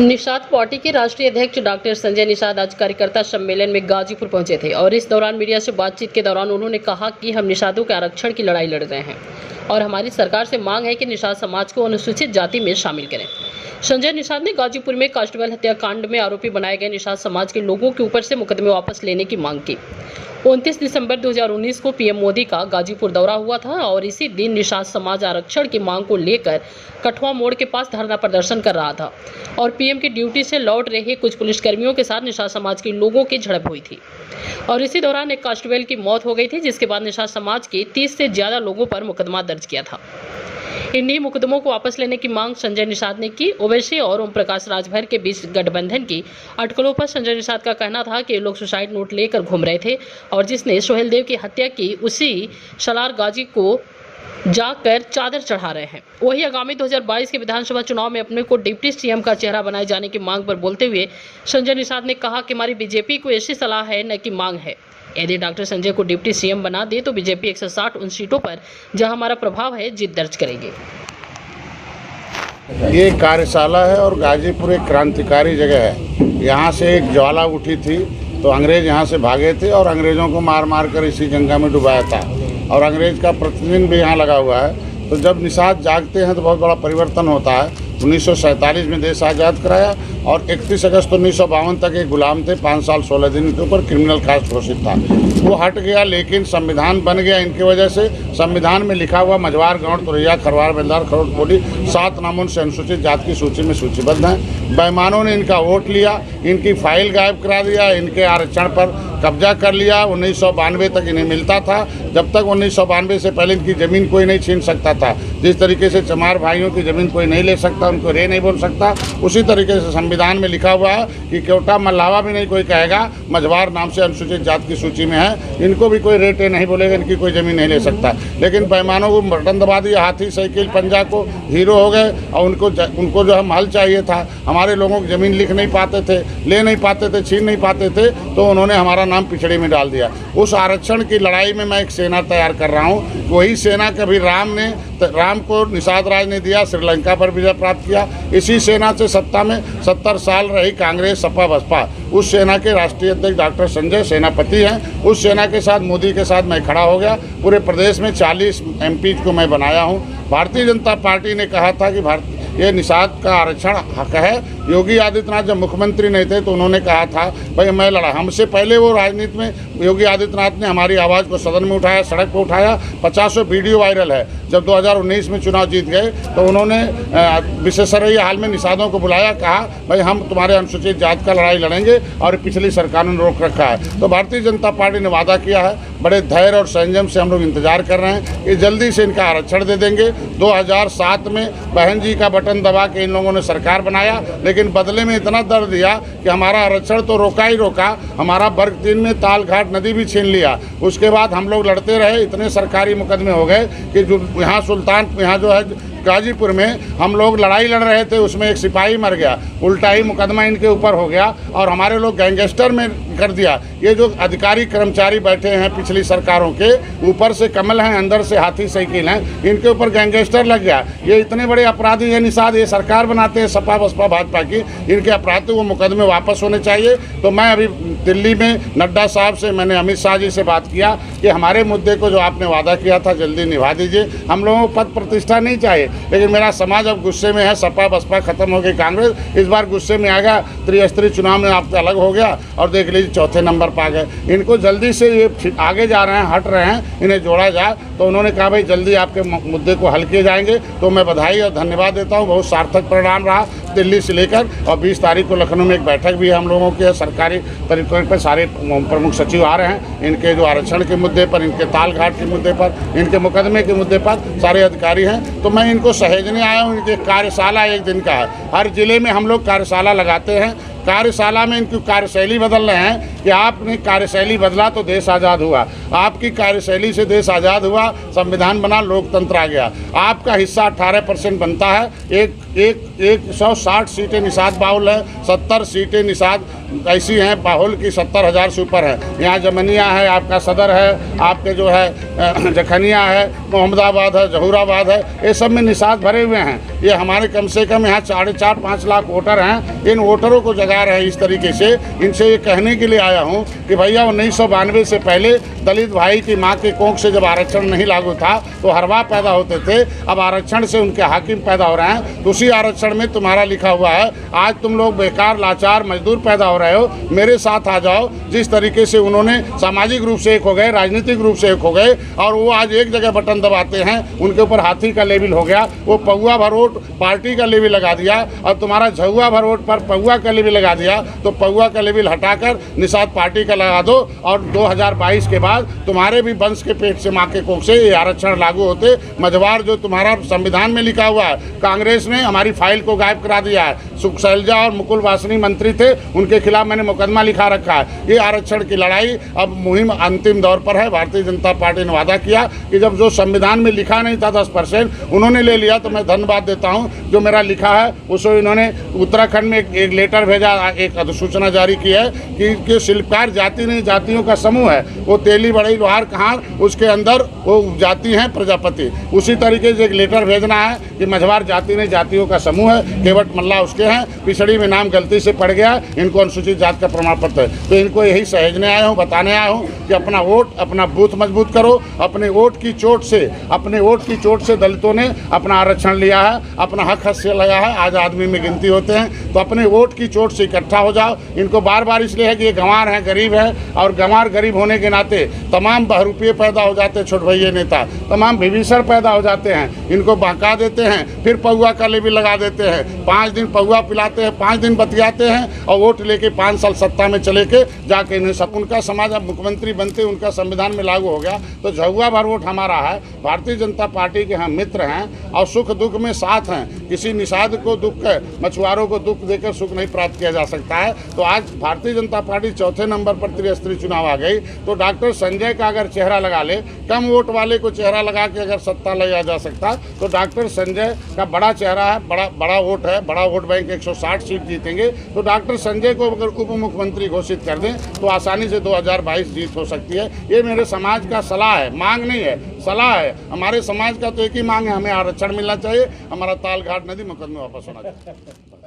Nishad party के राष्ट्रीय अध्यक्ष डॉक्टर संजय निषाद आज कार्यकर्ता सम्मेलन में गाजीपुर पहुंचे थे और इस दौरान मीडिया से बातचीत के दौरान उन्होंने कहा कि हम निषादों के आरक्षण की लड़ाई लड़ रहे हैं और हमारी सरकार से मांग है कि निषाद समाज को अनुसूचित जाति में शामिल करें। संजय निषाद ने गाजीपुर में कांस्टेबल हत्याकांड में आरोपी बनाए गए निषाद समाज के लोगों के ऊपर से मुकदमे वापस लेने की मांग की। 29 दिसंबर 2019 को पीएम मोदी का गाजीपुर दौरा हुआ था और इसी दिन निषाद समाज आरक्षण की मांग को लेकर कठुआ मोड़ के पास धरना प्रदर्शन कर रहा था और पीएम की ड्यूटी से लौट रहे कुछ पुलिसकर्मियों के साथ निषाद समाज के लोगों की झड़प हुई थी और इसी दौरान एक कांस्टेबल की मौत हो गई थी, जिसके बाद निषाद समाज के 30 से ज्यादा लोगों पर मुकदमा दर्ज किया था। इन्हीं मुकदमों को वापस लेने की मांग संजय निषाद ने की। ओवैसी और ओम प्रकाश राजभर के बीच गठबंधन की अटकलों पर संजय निषाद का कहना था कि लोग सुसाइड नोट लेकर घूम रहे थे और जिसने सोहेल देव की हत्या की उसी सलार गाजी को जाकर चादर चढ़ा रहे हैं। वही आगामी 2022 के विधानसभा चुनाव में अपने को डिप्टी सीएम का चेहरा बनाए जाने की मांग पर बोलते हुए संजय निषाद ने कहा कि हमारी बीजेपी को ऐसी सलाह है न कि मांग है। यदि डॉक्टर संजय को डिप्टी सीएम बना दे तो बीजेपी 160 उन सीटों पर जहां हमारा प्रभाव है जीत दर्ज करेगी। ये कार्यशाला है और गाजीपुर एक क्रांतिकारी जगह है। यहाँ से एक ज्वाला उठी थी तो अंग्रेज यहाँ से भागे थे और अंग्रेज़ों को मार मार कर इसी गंगा में डुबाया था और अंग्रेज का प्रतिदिन भी यहाँ लगा हुआ है। तो जब निषाद जागते हैं तो बहुत बड़ा परिवर्तन होता है। 1947 में देश आज़ाद कराया और 31 अगस्त 1952 तक एक गुलाम थे, 5 साल 16 दिन के ऊपर क्रिमिनल कास्ट घोषित था। वो हट गया लेकिन संविधान बन गया इनकी वजह से। संविधान में लिखा हुआ मझवार, गौड़, तुरैया, खरवार, बेलदार, खरोट, कोली 7 नामों से अनुसूचित जाति की सूची में सूचीबद्ध हैं। बेईमानों ने इनका वोट लिया, इनकी फाइल गायब करा दिया, इनके आरक्षण पर कब्जा कर लिया। 1992 तक इन्हें मिलता था, जब तक 1992 से पहले इनकी ज़मीन कोई नहीं छीन सकता था। जिस तरीके से चमार भाइयों की ज़मीन कोई नहीं ले सकता, उनको रे नहीं बोल सकता, उसी तरीके से संविधान में लिखा हुआ है कि केवटा मल्लावा भी नहीं कोई कहेगा मझवार नाम से अनुसूचित जाति की सूची में है, इनको भी कोई रेट नहीं बोलेगा, इनकी कोई ज़मीन नहीं ले सकता। लेकिन बेईमानों को बटन दबा दिया, हाथी साइकिल पंजा को हीरो हो गए और उनको जो हम हल चाहिए था, हमारे लोगों की ज़मीन लिख नहीं पाते थे, ले नहीं पाते थे, छीन नहीं पाते थे, तो उन्होंने हमारा नाम पिछड़े में डाल दिया। उस आरक्षण की लड़ाई में मैं एक सेना तैयार कर रहा हूँ। वही सेना कभी राम को निषाद राज ने दिया, श्रीलंका पर विजय प्राप्त किया। इसी सेना से सत्ता में 70 साल रही कांग्रेस, सपा, बसपा। उस सेना के राष्ट्रीय अध्यक्ष डॉक्टर संजय सेनापति हैं। उस सेना के साथ मोदी के साथ मैं खड़ा हो गया। पूरे प्रदेश में 40 MP को मैं बनाया हूँ। भारतीय जनता पार्टी ने कहा था कि ये निषाद का आरक्षण हक है। योगी आदित्यनाथ जब मुख्यमंत्री नहीं थे तो उन्होंने कहा था भाई मैं लड़ा। हमसे पहले वो राजनीति में योगी आदित्यनाथ ने हमारी आवाज़ को सदन में उठाया, सड़क पर उठाया। 50 वीडियो वायरल है। जब 2019 में चुनाव जीत गए तो उन्होंने विशेषज्ञ हाल में निषादों को बुलाया, कहा भाई हम तुम्हारे अनुसूचित जाति का लड़ाई लड़ेंगे और पिछली सरकार ने रोक रखा है। तो भारतीय जनता पार्टी ने वादा किया है, बड़े धैर्य और संयम से हम लोग इंतजार कर रहे हैं कि जल्दी से इनका आरक्षण दे देंगे। 2007 में बहन जी का बटन दबा के इन लोगों ने सरकार बनाया, लेकिन बदले में इतना दर्द दिया कि हमारा आरक्षण तो रोका ही रोका, हमारा वर्ग 3 में तालघाट नदी भी छीन लिया। उसके बाद हम लोग लड़ते रहे, इतने सरकारी मुकदमे हो गए कि जो यहाँ जो है गाजीपुर में हम लोग लड़ाई लड़ रहे थे, उसमें एक सिपाही मर गया, उल्टा ही मुकदमा इनके ऊपर हो गया और हमारे लोग गैंगस्टर में कर दिया। ये जो अधिकारी कर्मचारी बैठे हैं पिछली सरकारों के, ऊपर से कमल हैं, अंदर से हाथी साइकिल हैं, इनके ऊपर गैंगस्टर लग गया। ये इतने बड़े अपराधी हैं निषाद, ये सरकार बनाते हैं सपा बसपा भाजपा की, इनके अपराधी वो मुकदमे वापस होने चाहिए। तो मैं अभी दिल्ली में नड्डा साहब से, मैंने अमित शाह जी से बात किया कि हमारे मुद्दे को जो आपने वादा किया था जल्दी निभा दीजिए। हम लोगों को पद प्रतिष्ठा नहीं चाहिए, लेकिन मेरा समाज अब गुस्से में है। सपा बसपा खत्म हो गई, कांग्रेस इस बार गुस्से में आ गया। त्रिस्तरीय चुनाव में आपका अलग हो गया और देख लीजिए चौथे नंबर पर आ गए। इनको जल्दी से ये आगे जा रहे हैं, हट रहे हैं, इन्हें जोड़ा जाए। तो उन्होंने कहा भाई जल्दी आपके मुद्दे को हल किए जाएंगे। तो मैं बधाई और धन्यवाद देता हूँ। बहुत सार्थक परिणाम रहा दिल्ली से लेकर, और 20 तारीख को लखनऊ में एक बैठक भी है हम लोगों की। सरकारी तरीकों पर सारे प्रमुख सचिव आ रहे हैं। इनके जो आरक्षण के मुद्दे पर, इनके तालघाट के मुद्दे पर, इनके मुकदमे के मुद्दे पर सारे अधिकारी हैं। तो मैं इनको सहेजने आया हूँ। इनकी कार्यशाला 1 दिन का है। हर जिले में हम लोग कार्यशाला लगाते हैं। कार्यशाला में इनकी कार्यशैली बदल रहे हैं कि आपने कार्यशैली बदला तो देश आज़ाद हुआ, आपकी कार्यशैली से देश आज़ाद हुआ, संविधान बना, लोकतंत्र आ गया। आपका हिस्सा 18% बनता है। एक 160 सीटें निषाद बाहुल है, 70 सीटें निषाद ऐसी हैं बाहुल की 70,000 से ऊपर है। यहाँ जमनिया है, आपका सदर है, आपके जो है जखनिया है, मोहम्मदाबाद है, जहूराबाद है, ये सब में निषाद भरे हुए हैं। ये हमारे कम से कम यहाँ 4.5 लाख वोटर हैं। इन वोटरों को जगा रहे हैं इस तरीके से। इनसे ये कहने के लिए आया हूँ कि भैया 1992 से पहले दलित भाई की माँ के कोख से जब आरक्षण नहीं लागू था तो हरवा पैदा होते थे। अब आरक्षण से उनके हाकिम पैदा हो रहे हैं। तो उसी आरक्षण में तुम्हारा लिखा हुआ है, आज तुम लोग बेकार लाचार मजदूर पैदा हो रहे हो, मेरे साथ आ जाओ। जिस तरीके से उन्होंने सामाजिक रूप से एक हो गए, राजनीतिक रूप से एक हो गए, और वो आज एक जगह बटन दबाते हैं, उनके ऊपर हाथी का लेबिल हो गया। वो पौआ भर वोट पार्टी का लेबिल लगा दिया और तुम्हारा झुआ भर वोट पर पौआ का लेबिल लगा दिया। तो पौआ का लेबिल हटाकर निषाद पार्टी का लगा दो और 2022 के बाद तुम्हारे भी वंश के पेट से माँ के कोख से ये आरक्षण लागू होते। मझवार जो तुम्हारा संविधान में लिखा हुआ है, कांग्रेस ने हमारी फाइल को गायब करा दिया है। सुख शैलजा और मुकुल वासनी मंत्री थे, उनके खिलाफ मैंने मुकदमा लिखा रखा है। ये आरक्षण की लड़ाई अब मुहिम अंतिम दौर पर है। भारतीय जनता पार्टी ने वादा किया कि जब जो संविधान में लिखा नहीं था 10% उन्होंने ले लिया, तो मैं धन्यवाद देता हूँ। जो मेरा लिखा है उसको इन्होंने उत्तराखंड में एक लेटर भेजा, एक अधिसूचना जारी की है कि शिल्पकार जाति नहीं जातियों का समूह है। वो तेली बड़ई लोहार कहार उसके अंदर वो जाति हैं प्रजापति। उसी तरीके से एक लेटर भेजना है कि मझवार जाति नहीं जातियों का समूह है, केवट मल्ला उसके हैं, पिछड़ी में नाम गलती से पड़ गया, इनको अनुसूचित जाति का प्रमाण पत्र है। तो इनको यही सहेजने आया हूँ, बताने आया हूँ कि अपना वोट अपना बूथ मजबूत करो। अपने वोट की चोट से दलितों ने अपना आरक्षण लिया है, अपना हक हासिल लगा है। आज आदमी में गिनती होते हैं, तो अपने वोट की चोट से इकट्ठा हो जाओ। इनको बार बार इसलिए है कि ये गंवार हैं, गरीब है, और गंवार गरीब होने के नाते तमाम बहरूपिये पैदा हो जाते हैं, छोट भैया नेता तमाम विभीषण पैदा हो जाते हैं। इनको बहका देते हैं, फिर पौआ का लेबिल लगा देते हैं। 5 दिन पौआ पिलाते हैं, 5 दिन बतियाते हैं और वोट लेके 5 साल सत्ता में चले के जाके इन्हें सब उनका समाज अब मुख्यमंत्री बनते उनका संविधान में लागू हो गया। तो झुआ भर वोट हमारा है। भारतीय जनता पार्टी के हम मित्र हैं और सुख दुख में साथ हैं। किसी निषाद को दुख मछुआरों को दुख देकर सुख नहीं प्राप्त किया जा सकता है। तो आज भारतीय जनता पार्टी चौथे नंबर पर त्रिस्तरीय चुनाव आ गई। तो डॉक्टर संजय का अगर चेहरा लगा ले, कम वोट वाले को चेहरा लगा के अगर सत्ता लिया जा सकता, तो डॉक्टर संजय का बड़ा चेहरा है, बड़ा वोट है, बड़ा वोट बैंक 160 सीट जीतेंगे। तो डॉक्टर संजय को अगर उप मुख्यमंत्री घोषित कर दें तो आसानी से 2022 जीत हो सकती है। ये मेरे समाज का सलाह है, मांग नहीं है, सलाह है। हमारे समाज का तो एक ही मांग है, हमें आरक्षण मिलना चाहिए, हमारा ताल घाट नदी मुकदमे वापस होना चाहिए।